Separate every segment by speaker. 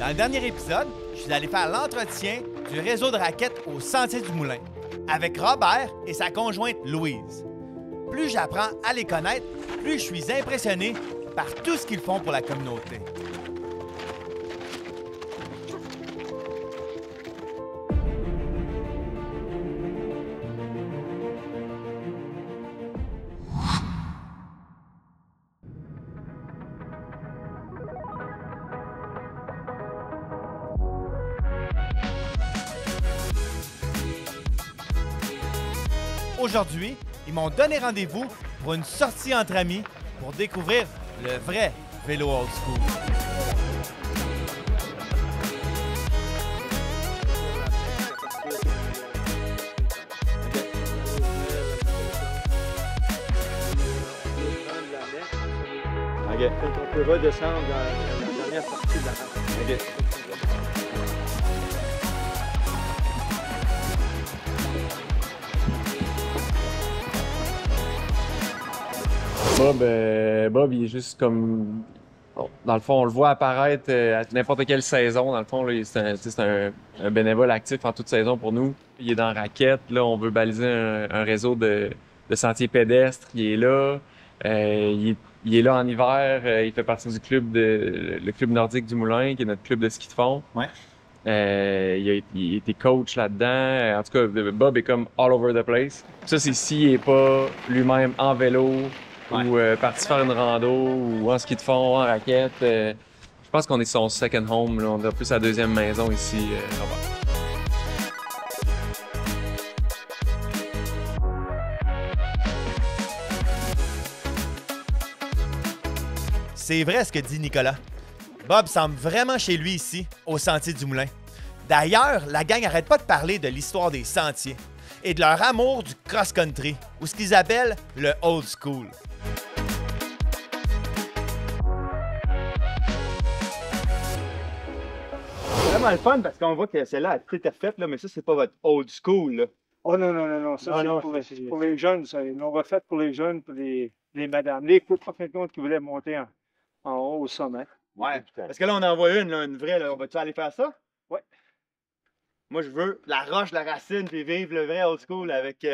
Speaker 1: Dans le dernier épisode, je suis allé faire l'entretien du réseau de raquettes au Sentier du Moulin avec Robert et sa conjointe Louise. Plus j'apprends à les connaître, plus je suis impressionné par tout ce qu'ils font pour la communauté. Aujourd'hui, ils m'ont donné rendez-vous pour une sortie entre amis pour découvrir le vrai vélo old school.
Speaker 2: OK. On peut redescendre dans la dernière partie de la rampe. OK.
Speaker 3: Bob, il est juste comme... Bon, dans le fond, on le voit apparaître à n'importe quelle saison. Dans le fond, là, c'est un bénévole actif en toute saison pour nous. Il est dans la raquette. Là, on veut baliser un réseau de sentiers pédestres. Il est là. Il est là en hiver. Il fait partie du club le club nordique du Moulin, qui est notre club de ski de fond.
Speaker 1: Ouais.
Speaker 3: Il était coach là-dedans. En tout cas, Bob est comme all over the place. Ça, c'est s'il n'est pas lui-même en vélo,
Speaker 1: ouais,
Speaker 3: ou parti faire une rando, ou en ski de fond, en raquette. Je pense qu'on est son second home. Là. On a plus sa deuxième maison ici, Robert.
Speaker 1: C'est vrai ce que dit Nicolas. Bob semble vraiment chez lui ici, au Sentier du Moulin. D'ailleurs, la gang n'arrête pas de parler de l'histoire des sentiers et de leur amour du cross-country, ou ce qu'ils appellent le old school.
Speaker 2: C'est vraiment le fun parce qu'on voit que celle-là a tout été faite, là, mais ça, c'est pas votre old school. Là.
Speaker 4: Oh non, ça c'est pour les jeunes, ça. Ils l'ont refait pour les jeunes, pour les madames, les couples, en fin de compte, qui voulaient monter en haut au sommet.
Speaker 2: Ouais. Parce que là, on en voit une vraie. Là. On va-tu aller faire ça?
Speaker 4: Ouais.
Speaker 2: Moi, je veux la roche, la racine, puis vivre le vrai old school avec,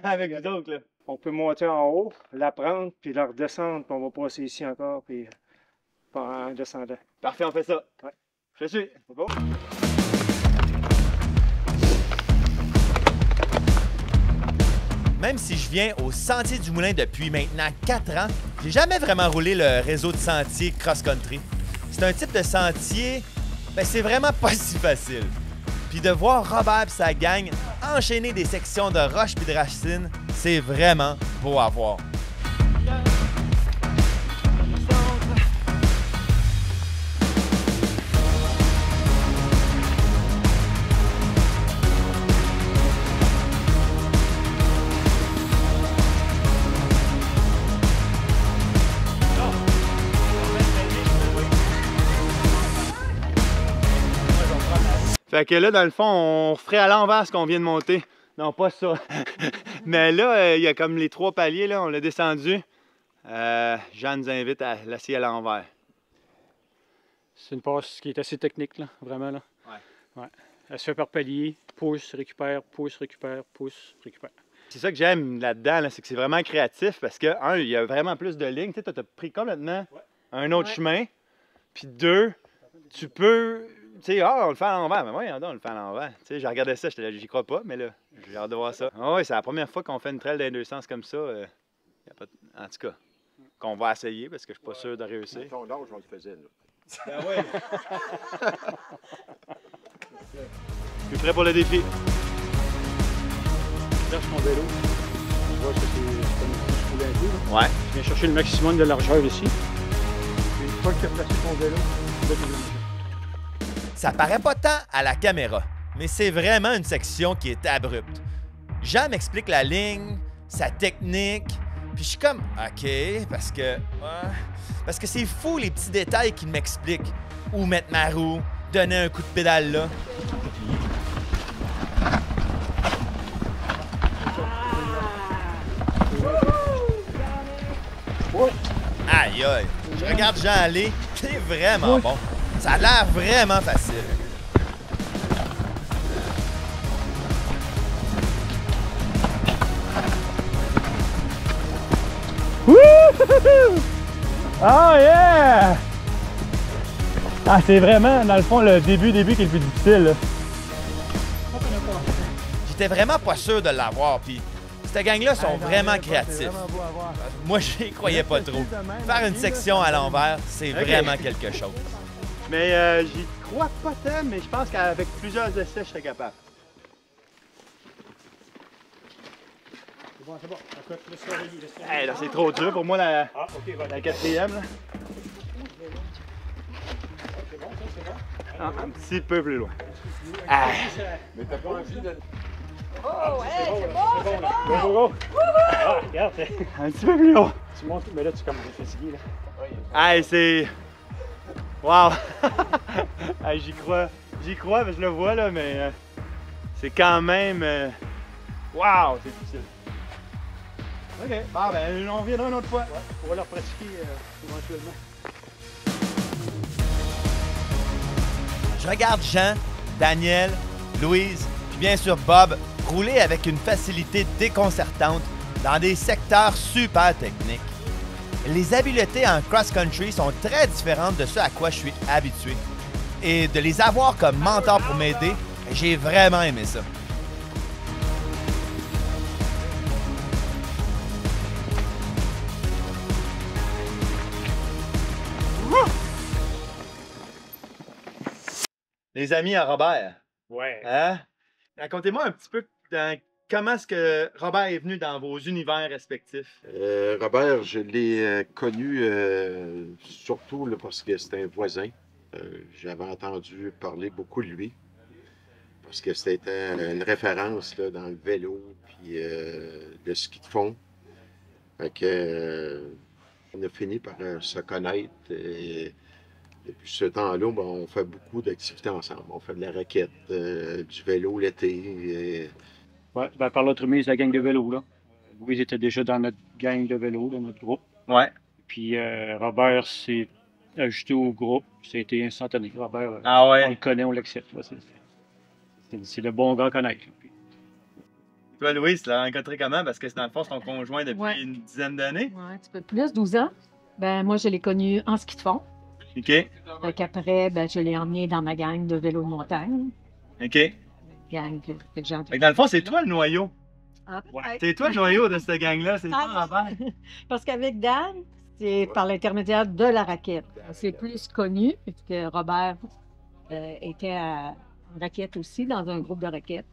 Speaker 2: avec vous autres. Là.
Speaker 4: On peut monter en haut, la prendre, puis la redescendre, puis on va passer ici encore, puis en descendant.
Speaker 2: Parfait, on fait ça.
Speaker 4: Ouais.
Speaker 2: Je suis. Bon.
Speaker 1: Même si je viens au Sentier du Moulin depuis maintenant 4 ans, j'ai jamais vraiment roulé le réseau de sentiers cross-country. C'est un type de sentier, c'est vraiment pas si facile. Puis de voir Robert et sa gang enchaîner des sections de roches puis de racines, c'est vraiment beau à voir.
Speaker 2: Fait que là, dans le fond, on referait à l'envers ce qu'on vient de monter. Non, pas ça. Mais là, il y a comme les 3 paliers, là, on l'a descendu. Jean nous invite à l'essayer à l'envers.
Speaker 4: C'est une passe qui est assez technique, là, vraiment. Là. Ouais. Elle se fait par palier, pousse, récupère, pousse, récupère, pousse, récupère.
Speaker 2: C'est ça que j'aime là-dedans, là, c'est que c'est vraiment créatif parce que, un, il y a vraiment plus de lignes. Tu sais, t'as pris complètement un autre chemin. Puis 2, tu peux... Tu sais, on le fait à l'envers. Mais voyons donc, on le fait à l'envers. Tu sais, j'ai regardé ça, j'y crois pas, mais là, j'ai hâte de voir ça. Ah oui, c'est la première fois qu'on fait une trail dans les deux sens comme ça. Y a pas de... En tout cas, qu'on va essayer parce que je suis pas sûr de réussir.
Speaker 5: À ton âge, on le faisait, là.
Speaker 2: Ben oui. Je suis prêt pour le défi.
Speaker 4: Je cherche mon vélo. Je vois que c'est comme si je voulais un peu. Là.
Speaker 2: Ouais.
Speaker 4: Je viens chercher le maximum de largeur ici. Puis une fois que tu as placé ton vélo, tu vas te...
Speaker 1: Ça paraît pas tant à la caméra, mais c'est vraiment une section qui est abrupte. Jean m'explique la ligne, sa technique, puis je suis comme « OK », parce que c'est fou les petits détails qu'il m'explique. Où mettre ma roue, donner un coup de pédale là. Aïe aïe, je regarde Jean aller, c'est vraiment bon. Ça a l'air vraiment facile.
Speaker 2: Wouhou! Oh yeah! Ah, c'est vraiment, dans le fond, le début qui est le plus difficile. Là.
Speaker 1: J'étais vraiment pas sûr de l'avoir, puis cette gang-là sont vraiment créatifs. Moi, j'y croyais pas trop. Faire une section à l'envers, c'est vraiment quelque chose.
Speaker 2: Mais j'y crois pas tant, mais je pense qu'avec plusieurs essais, je serais capable.
Speaker 4: C'est bon. Laisse surveiller.
Speaker 2: Hey, là, c'est trop dur pour moi, la 4e. Là. Ah, un petit peu plus loin. Ah.
Speaker 3: Mais t'as pas envie de...
Speaker 5: Oh, ouais, c'est bon!
Speaker 4: Go! Ah, regarde,
Speaker 2: Un petit peu plus haut.
Speaker 4: tu montes, mais là, tu es comme fatigué, là.
Speaker 2: Hey, c'est... Wow! Hey, j'y crois, mais je le vois, là, mais c'est quand même... Wow! C'est difficile. OK, bon, ben, on reviendra une autre fois.
Speaker 4: Ouais, on va leur pratiquer éventuellement.
Speaker 1: Je regarde Jean, Daniel, Louise, puis bien sûr Bob rouler avec une facilité déconcertante dans des secteurs super techniques. Les habiletés en cross-country sont très différentes de ce à quoi je suis habitué. Et de les avoir comme mentors pour m'aider, j'ai vraiment aimé ça.
Speaker 2: Les amis à Robert,
Speaker 4: Ouais.
Speaker 2: hein? Racontez-moi un petit peu comment est-ce que Robert est venu dans vos univers respectifs.
Speaker 6: Robert, je l'ai connu surtout là, parce que c'était un voisin. J'avais entendu parler beaucoup de lui parce que c'était une référence là, dans le vélo puis le ski de fond. Fait que, on a fini par se connaître. Et depuis ce temps-là, ben, on fait beaucoup d'activités ensemble. On fait de la raquette, du vélo l'été.
Speaker 4: Ouais, ben, par l'entremise, la gang de vélo, là. Louise était déjà dans notre gang de vélo, dans notre groupe.
Speaker 2: Ouais.
Speaker 4: Puis Robert s'est ajouté au groupe. Ça a été instantané. Robert,
Speaker 2: Ah
Speaker 4: on
Speaker 2: ouais?
Speaker 4: le connaît, on l'accepte. là. C'est le bon gars à connaître. là. Puis,
Speaker 2: Toi, Louise, tu l'as rencontré comment? Parce que c'est dans le fond, c'est ton conjoint depuis
Speaker 5: Ouais.
Speaker 2: une dizaine d'années.
Speaker 5: Ouais, un petit peu plus, 12 ans. Ben, moi, je l'ai connu en ski de fond.
Speaker 2: OK.
Speaker 5: Fait qu'après, ben, je l'ai emmené dans ma gang de vélo de montagne.
Speaker 2: OK. Fait
Speaker 5: Gang que j'ai
Speaker 2: que dans le fond, c'est toi le noyau.
Speaker 5: Ah, peut-être.
Speaker 2: C'est toi le noyau de cette gang-là. C'est toi,
Speaker 5: Ah,
Speaker 2: Robert.
Speaker 5: Parce qu'avec Dan, c'est par l'intermédiaire de la raquette. C'est plus connu, puisque Robert était en raquette aussi, dans un groupe de raquette.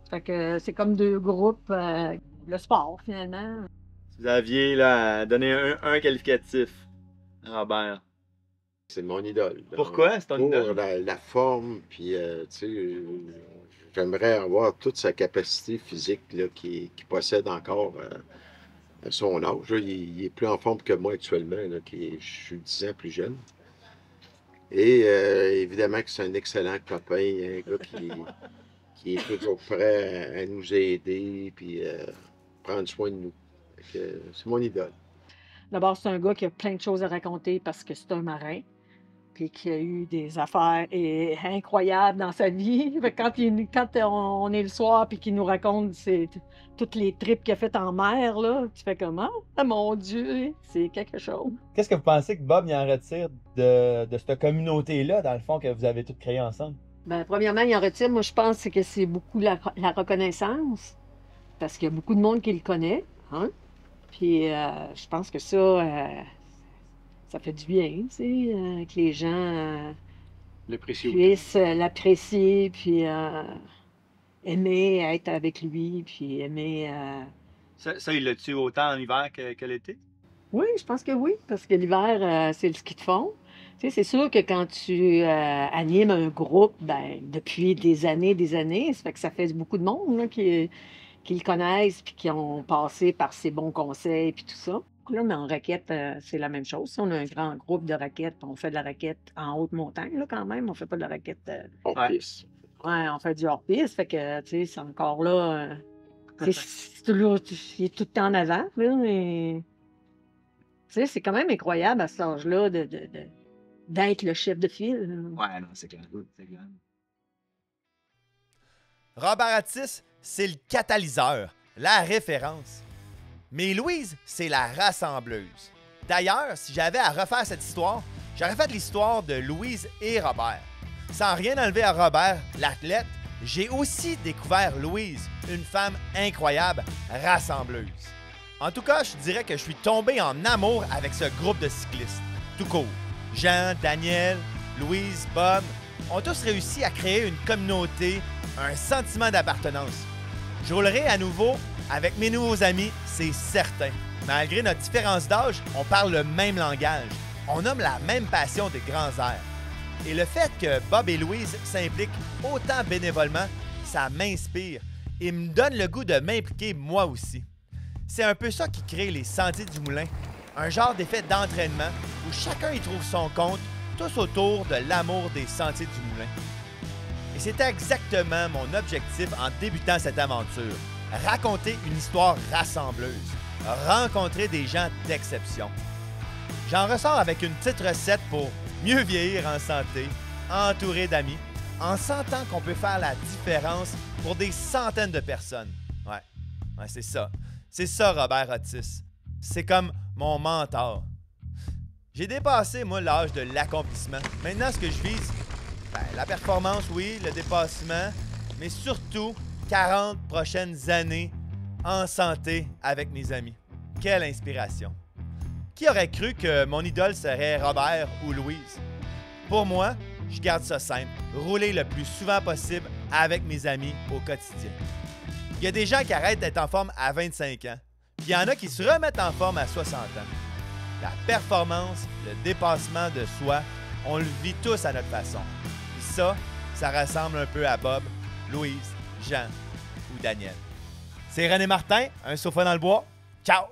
Speaker 5: Fait que c'est comme deux groupes, le sport, finalement.
Speaker 2: Vous aviez là, donné un qualificatif à Robert.
Speaker 6: C'est mon idole.
Speaker 2: Pourquoi? C'est ton
Speaker 6: Pour
Speaker 2: idole?
Speaker 6: la forme, puis tu sais, j'aimerais avoir toute sa capacité physique là, qu'il possède encore à son âge. Là. Il est plus en forme que moi actuellement, là, je suis 10 ans plus jeune. Et évidemment que c'est un excellent copain, un gars qui est toujours prêt à nous aider, puis prendre soin de nous. Fait que, c'est mon idole.
Speaker 5: D'abord, c'est un gars qui a plein de choses à raconter parce que c'est un marin, puis qui a eu des affaires incroyables dans sa vie. Fait que quand on est le soir puis qu'il nous raconte toutes les trips qu'il a faites en mer, là, tu fais comment? Ah, mon Dieu, c'est quelque chose.
Speaker 2: Qu'est-ce que vous pensez que Bob y en retire de cette communauté-là, dans le fond, que vous avez toutes créé ensemble?
Speaker 5: Ben, premièrement, il en retire, moi, je pense que c'est beaucoup la reconnaissance, parce qu'il y a beaucoup de monde qui le connaît, hein? Puis je pense que ça fait du bien, tu sais, que les gens
Speaker 4: le précieux.
Speaker 5: puissent l'apprécier, puis aimer être avec lui, puis aimer...
Speaker 2: Ça, il l'a tué autant en hiver que l'été?
Speaker 5: Oui, je pense que oui, parce que l'hiver, c'est le ski de fond. Tu sais, c'est sûr que quand tu animes un groupe, ben, depuis des années, ça fait que ça fait beaucoup de monde là, qui le connaissent, puis qui ont passé par ses bons conseils, puis tout ça. Là, mais en raquette, c'est la même chose. On a un grand groupe de raquettes, on fait de la raquette en haute montagne, là, quand même. On fait pas de la raquette...
Speaker 6: Hors
Speaker 2: Ouais.
Speaker 6: piste.
Speaker 5: Ouais, on fait du hors-piste, fait que, tu sais, c'est encore là... c'est toujours... Il est tout le temps en avant, là, mais... Tu sais, c'est quand même incroyable à cet âge-là de d'être le chef de file.
Speaker 7: Ouais, non, c'est clair. C'est clair.
Speaker 1: Robert Atis, c'est le catalyseur, la référence. Mais Louise, c'est la rassembleuse. D'ailleurs, si j'avais à refaire cette histoire, j'aurais fait l'histoire de Louise et Robert. Sans rien enlever à Robert, l'athlète, j'ai aussi découvert Louise, une femme incroyable, rassembleuse. En tout cas, je dirais que je suis tombé en amour avec ce groupe de cyclistes. Tout court. Jean, Daniel, Louise, Bob ont tous réussi à créer une communauté, un sentiment d'appartenance. Je roulerai à nouveau avec mes nouveaux amis, c'est certain. Malgré notre différence d'âge, on parle le même langage. On nomme la même passion des grands airs. Et le fait que Bob et Louise s'impliquent autant bénévolement, ça m'inspire et me donne le goût de m'impliquer moi aussi. C'est un peu ça qui crée les Sentiers du Moulin, un genre d'effet d'entraînement où chacun y trouve son compte, tous autour de l'amour des Sentiers du Moulin. Et c'était exactement mon objectif en débutant cette aventure, raconter une histoire rassembleuse, rencontrer des gens d'exception. J'en ressors avec une petite recette pour mieux vieillir en santé, entouré d'amis, en sentant qu'on peut faire la différence pour des centaines de personnes. Ouais, c'est ça. C'est ça, Robert Atis. C'est comme mon mentor. J'ai dépassé, moi, l'âge de l'accomplissement. Maintenant, ce que je vise, la performance, oui, le dépassement, mais surtout 40 prochaines années en santé avec mes amis. Quelle inspiration! Qui aurait cru que mon idole serait Robert ou Louise? Pour moi, je garde ça simple. Rouler le plus souvent possible avec mes amis au quotidien. Il y a des gens qui arrêtent d'être en forme à 25 ans. Puis il y en a qui se remettent en forme à 60 ans. La performance, le dépassement de soi, on le vit tous à notre façon. Puis ça ressemble un peu à Bob, Louise, Jean ou Daniel. C'est René Martin, un sofa dans le bois. Ciao!